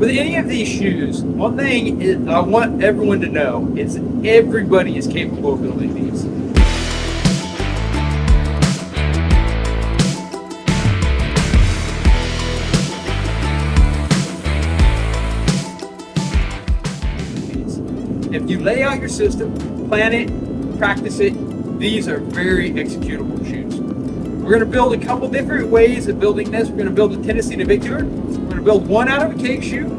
With any of these shoes, one thing is I want everyone to know is everybody is capable of building these. If you lay out your system, plan it, practice it, these are very executable shoes. We're going to build a couple different ways of building this. We're going to build a Tennessee Navicular. We're going to build one out of a cake shoe.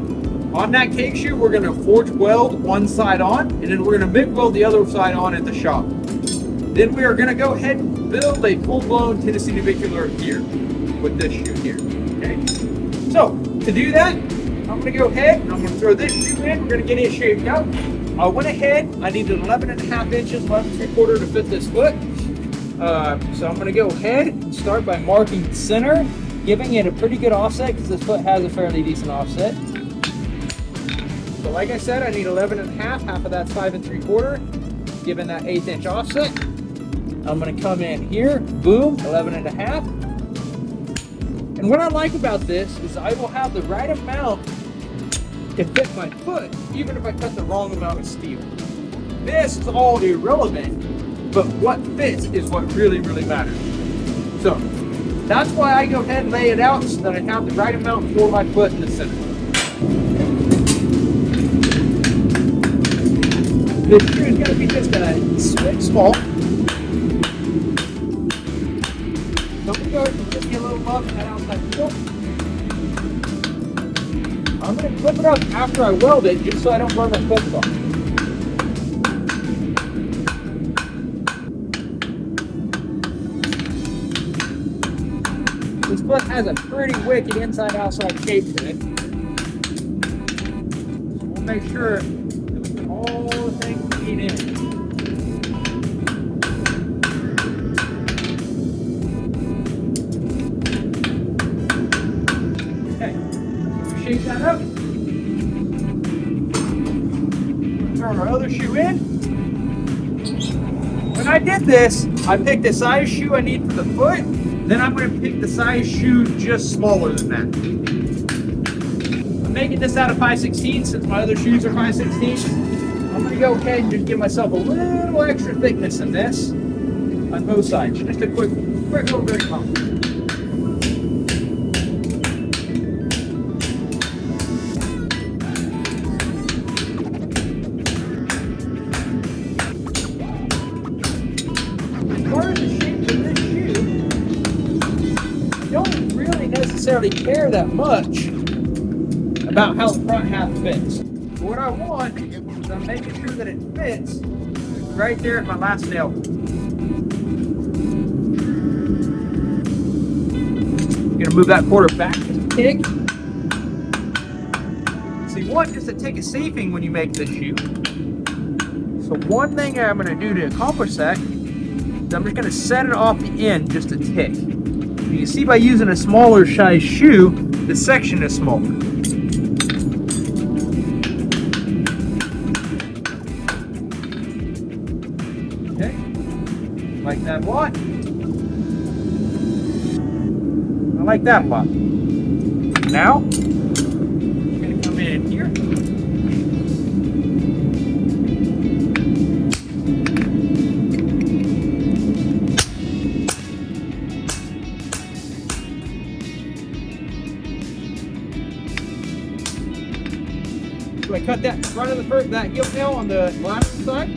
On that cake shoe, we're going to forge weld one side on, and then we're going to MIG weld the other side on at the shop. Then we are going to go ahead and build a full-blown Tennessee Navicular here with this shoe here. Okay. So to do that, I'm going to go ahead and I'm going to throw this shoe in. We're going to get it shaped out. I went ahead. I needed 11.5 inches, 11 3/4 to fit this foot. So I'm going to go ahead and start by marking the center, giving it a pretty good offset because this foot has a fairly decent offset. So like I said, I need 11.5, half of that's 5 3/4, given that 1/8 inch offset. I'm going to come in here, boom, 11.5. And what I like about this is I will have the right amount to fit my foot, even if I cut the wrong amount of steel. This is all irrelevant. But what fits is what really, really matters. So that's why I go ahead and lay it out so that I have the right amount for my foot in the center. This shoe is going to be just a smidge small. So I'm going to go ahead and just get a little love in that outside heel. I'm going to clip it up after I weld it just so I don't burn my clips off. This foot has a pretty wicked inside-outside shape to it. So we'll make sure that we get all the things we need in. Okay, we'll shape that up. We'll throw our other shoe in. When I did this, I picked the size shoe I need for the foot. Then I'm going to pick the size shoe just smaller than that. I'm making this out of 5/16 since my other shoes are 5/16. I'm going to go ahead and just give myself a little extra thickness in this on both sides. Just a quick little bit of pump. Necessarily care that much about how the front half fits. What I want is I'm making sure that it fits right there at my last nail. I'm gonna move that quarter back just a tick. So you want just a tick of safing when you make this shoe. So one thing I'm gonna do to accomplish that is I'm just gonna set it off the end just a tick. You can see by using a smaller size shoe, the section is smaller. Okay, like that a lot. I like that a lot. Now, I'm going to come in here. So I cut that front of the first, that heel nail on the left side.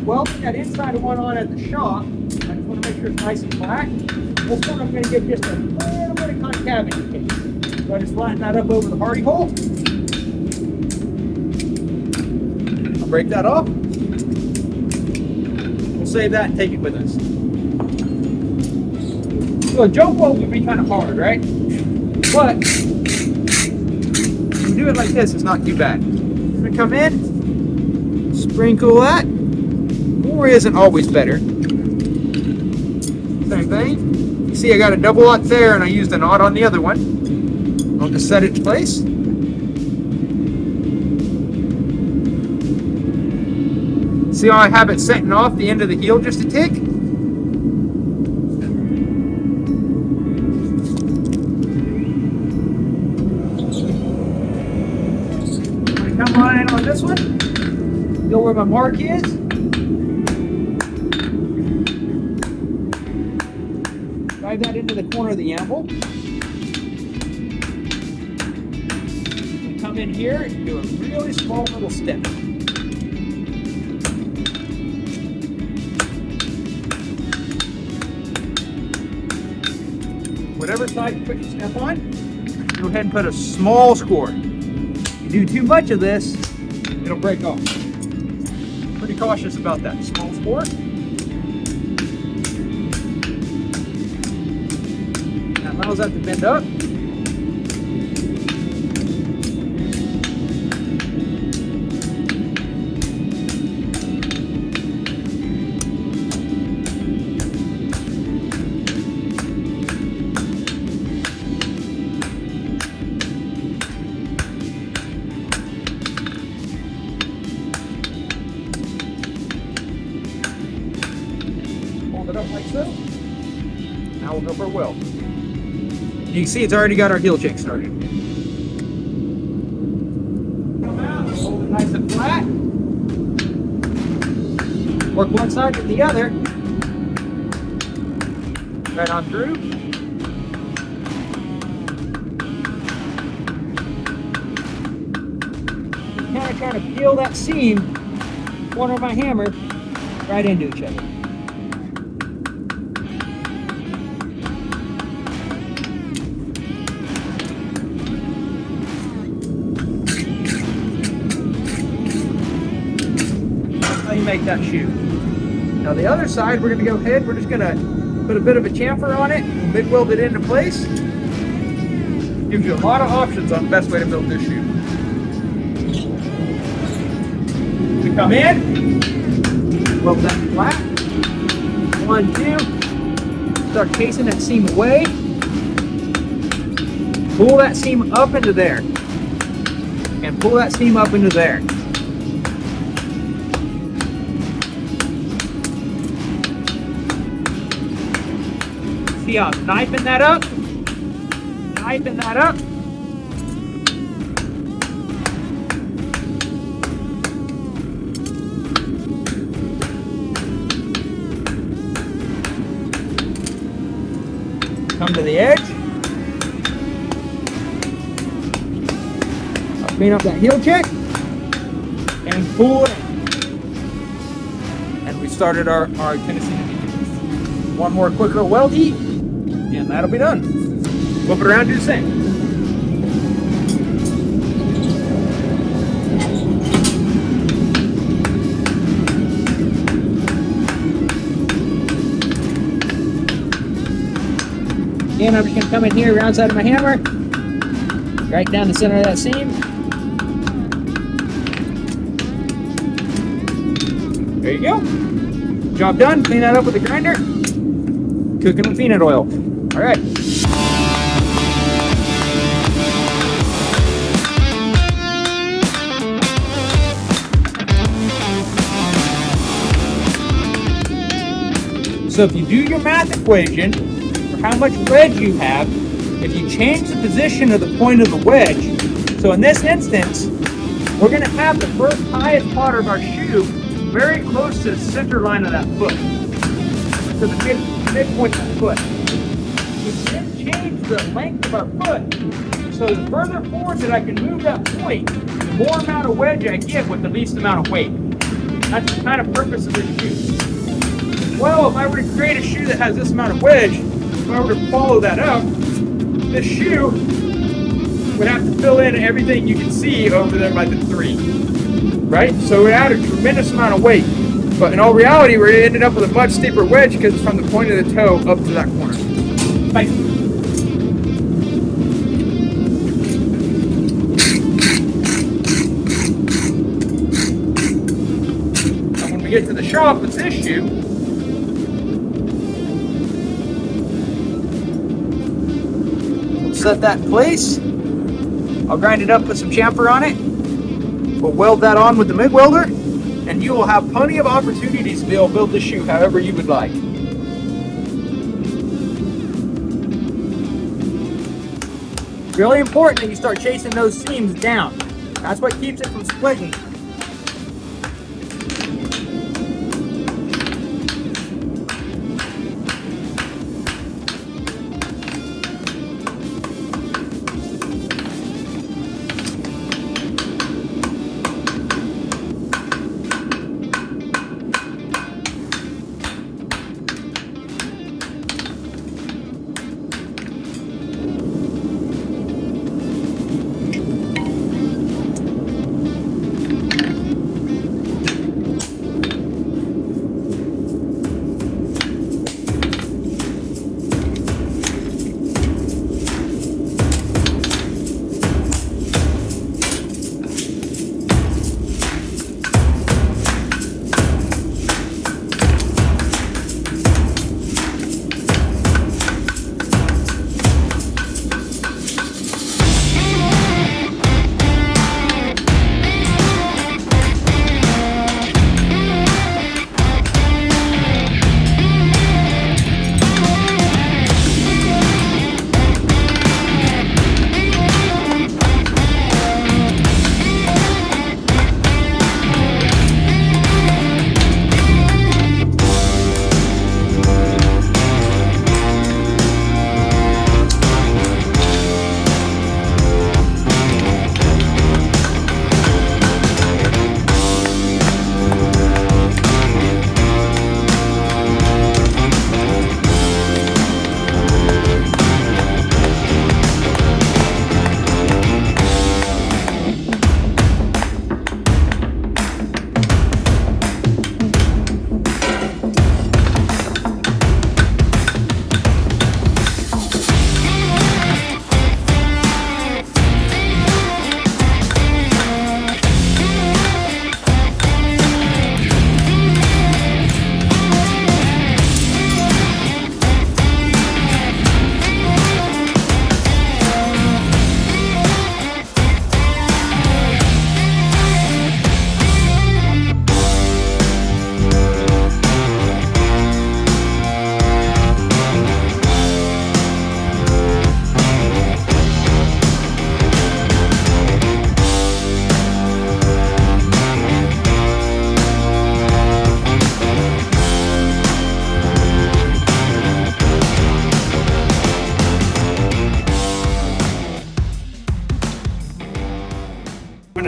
Welding that inside of one on at the shop. I just want to make sure it's nice and flat. This one I'm going to get just a little bit of concavity. So I just flatten that up over the hardy hole. I'll break that off. We'll save that and take it with us. So a joke weld would be kind of hard, right? But if you do it like this, it's not too bad. I'm going to come in, sprinkle that. More isn't always better. Same thing. You see I got a double knot there and I used a knot on the other one. I'll just set it in place. See how I have it setting off the end of the heel just a tick? my mark is. Drive that into the corner of the anvil. And come in here and do a really small little step. Whatever side you put your step on, go ahead and put a small score. If you do too much of this, it'll break off. Pretty cautious about that. Small score. That allows that to bend up. Hold it up like so. Now we'll go for a weld. You can see it's already got our heel check started. Come out, hold it nice and flat. Work one side to the other. Right on through. Kind of trying to peel that seam, corner of my hammer, right into each other. You make that shoe. Now the other side, we're going to go ahead, we're just going to put a bit of a chamfer on it, MIG weld it into place. Gives you a lot of options on the best way to build this shoe. We come in, weld that flat. 1, 2, start casing that seam away. Pull that seam up into there. And pull that seam up into there. See how I'm knifing that up? Knifing that up. Come to the edge. I'll clean up that heel check and pull it. And we started our Tennessee Navicular. One more quick little weld heat. And that'll be done. Flip it around, do the same. Again, I'm just going to come in here, round side of my hammer, right down the center of that seam. There you go. Job done. Clean that up with a grinder. Cooking with peanut oil. All right. So if you do your math equation for how much wedge you have, if you change the position of the point of the wedge, so in this instance, we're going to have the first highest part of our shoe very close to the center line of that foot, to the midpoint of the foot. We then change the length of our foot, so the further forward that I can move that point, the more amount of wedge I get with the least amount of weight. That's the kind of purpose of this shoe. Well, if I were to create a shoe that has this amount of wedge, if I were to follow that up, this shoe would have to fill in everything you can see over there by the 3, right? So we add a tremendous amount of weight. But in all reality, we ended up with a much steeper wedge because it's from the point of the toe up to that corner. Bye. And when we get to the shop with this shoe, we'll set that in place. I'll grind it up, put some chamfer on it. We'll weld that on with the MIG welder, and you will have plenty of opportunities to be able to build this shoe however you would like. Really important that you start chasing those seams down. That's what keeps it from splitting.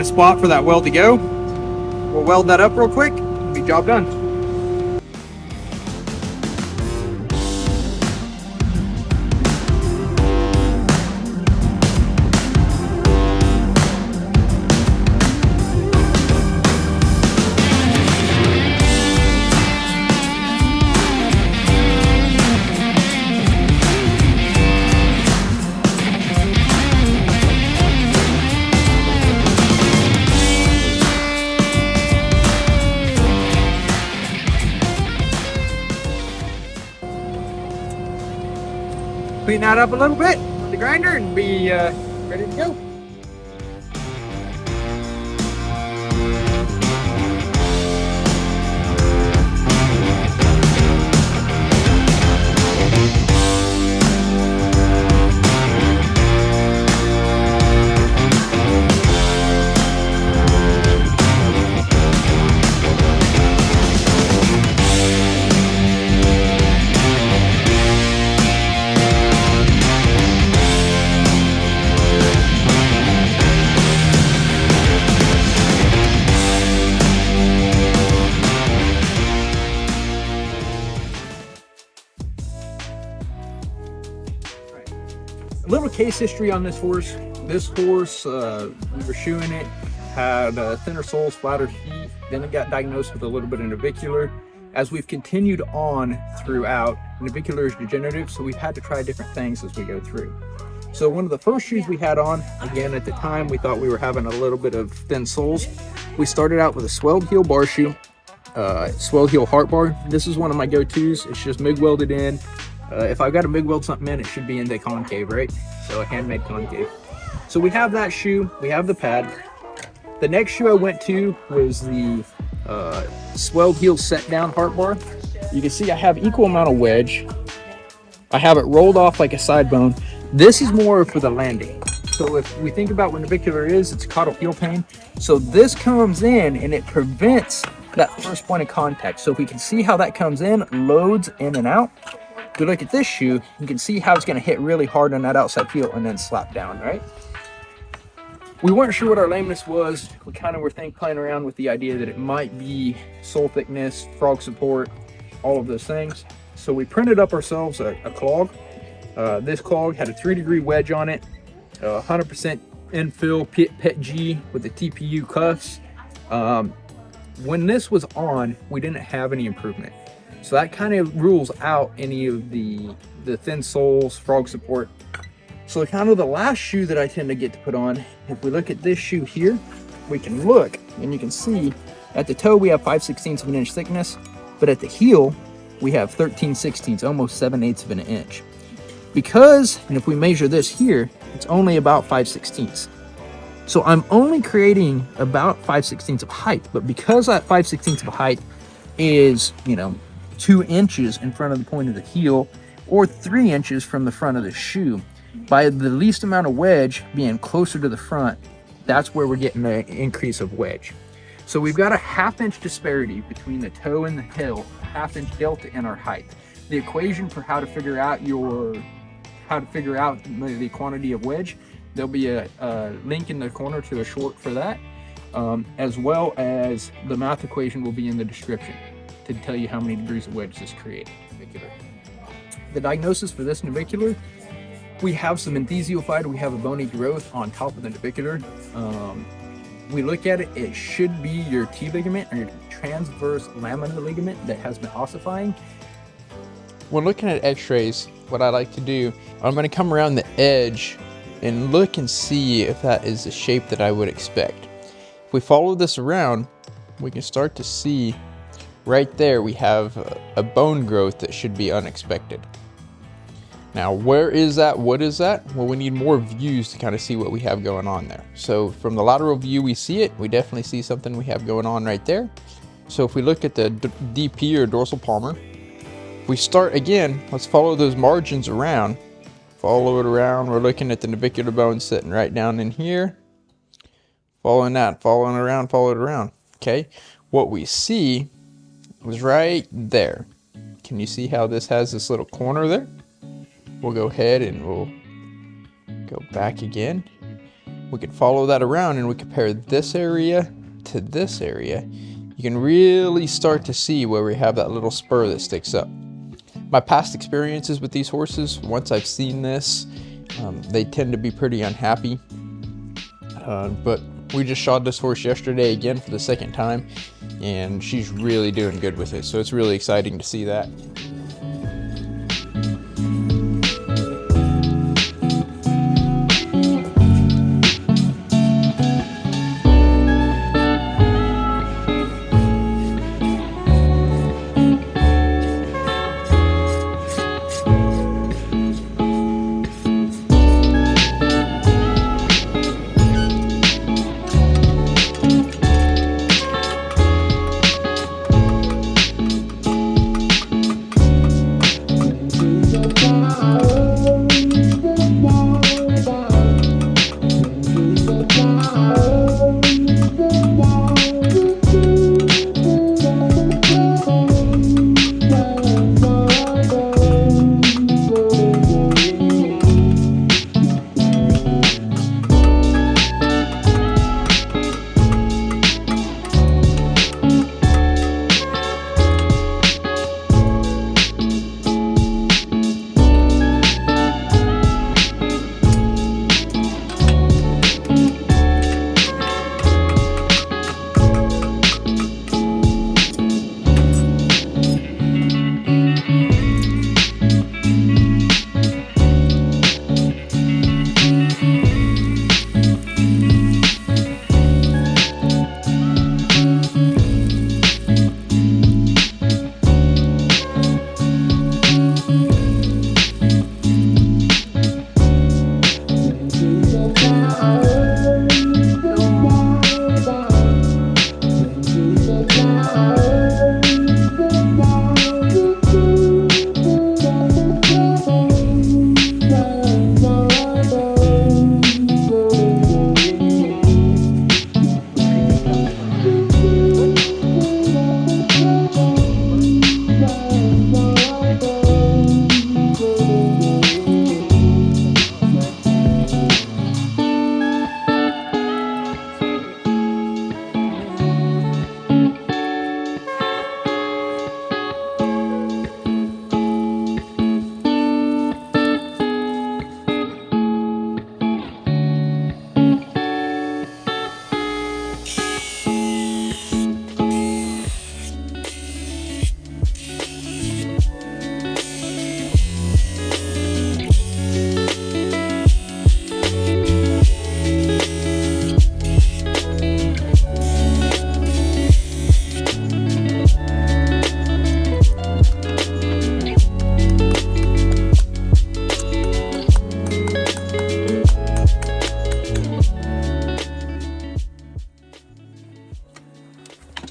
find a spot for that weld to go. We'll weld that up real quick, be job done. Clean that up a little bit with the grinder and be ready to go. A little case history on this horse. This horse, we were shoeing it, had thinner soles, flatter feet. Then it got diagnosed with a little bit of navicular. As we've continued on throughout, navicular is degenerative, so we've had to try different things as we go through. So one of the first shoes we had on, again at the time we thought we were having a little bit of thin soles. We started out with a swelled heel bar shoe, swelled heel heart bar. This is one of my go-tos. It's just MIG welded in. If I've got to MIG weld something in, it should be in the concave, right? So a handmade concave. So we have that shoe, we have the pad. The next shoe I went to was the swelled heel set down heart bar. You can see I have equal amount of wedge. I have it rolled off like a side bone. This is more for the landing. So if we think about what navicular is, it's caudal heel pain. So this comes in and it prevents that first point of contact. So if we can see how that comes in, loads in and out. If we look at this shoe, you can see how it's going to hit really hard on that outside heel and then slap down, right? We weren't sure what our lameness was. We kind of were playing around with the idea that it might be sole thickness, frog support, all of those things. So we printed up ourselves a clog. This clog had a 3-degree wedge on it, 100% infill PET G with the TPU cuffs. When this was on, we didn't have any improvement. So that kind of rules out any of the thin soles, frog support. So kind of the last shoe that I tend to get to put on, if we look at this shoe here, we can look and you can see at the toe we have 5/16 of an inch thickness, but at the heel we have 13/16, almost 7/8 of an inch. Because, and if we measure this here, it's only about 5/16. So I'm only creating about 5/16 of height, but because that 5/16 of height is, 2 inches in front of the point of the heel or 3 inches from the front of the shoe, by the least amount of wedge being closer to the front, that's where we're getting the increase of wedge. So we've got a 1/2 inch disparity between the toe and the heel, 1/2 inch delta in our height. The equation for how to figure out the quantity of wedge, there'll be a link in the corner to a short for that, as well as the math equation will be in the description to tell you how many degrees of wedge this creates. The diagnosis for this navicular, we have some enthesiophyte, we have a bony growth on top of the navicular. We look at it, it should be your T ligament or your transverse laminar ligament that has been ossifying. When looking at x-rays, what I like to do, I'm going to come around the edge and look and see if that is the shape that I would expect. If we follow this around, we can start to see right there we have a bone growth that should be unexpected. Now, where is that? What is that? Well, we need more views to kind of see what we have going on there. So from the lateral view, we see it. We definitely see something we have going on right there. So if we look at the DP or dorsal palmar, if we start again, let's follow those margins around. Follow it around. We're looking at the navicular bone sitting right down in here. Following that, following it around, follow it around. Okay. What we see was right there. Can you see how this has this little corner there? We'll go ahead and we'll go back again. we could follow that around and we compare this area to this area, you can really start to see where we have that little spur that sticks up. My past experiences with these horses, once I've seen this, they tend to be pretty unhappy. But we just shod this horse yesterday again for the second time, and she's really doing good with it. So it's really exciting to see that.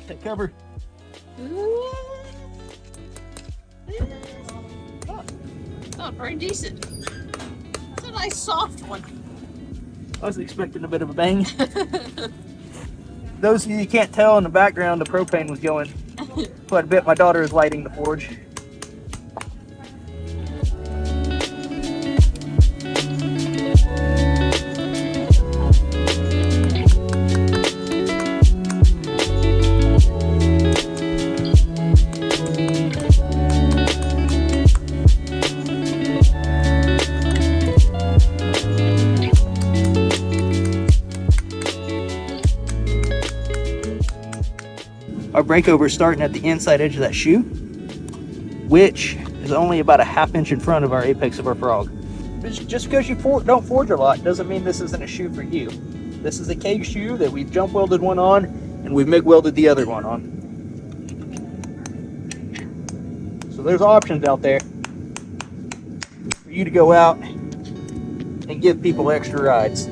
Take cover. Oh, very decent. That's a nice soft one. I was expecting a bit of a bang. Those of you can't tell in the background, the propane was going quite a bit. My daughter is lighting the forge. Our breakover is starting at the inside edge of that shoe, which is only about a ½ inch in front of our apex of our frog. Just because you don't forge a lot doesn't mean this isn't a shoe for you. This is a cage shoe that we've jump welded one on and we've MIG welded the other one on. So there's options out there for you to go out and give people extra rides.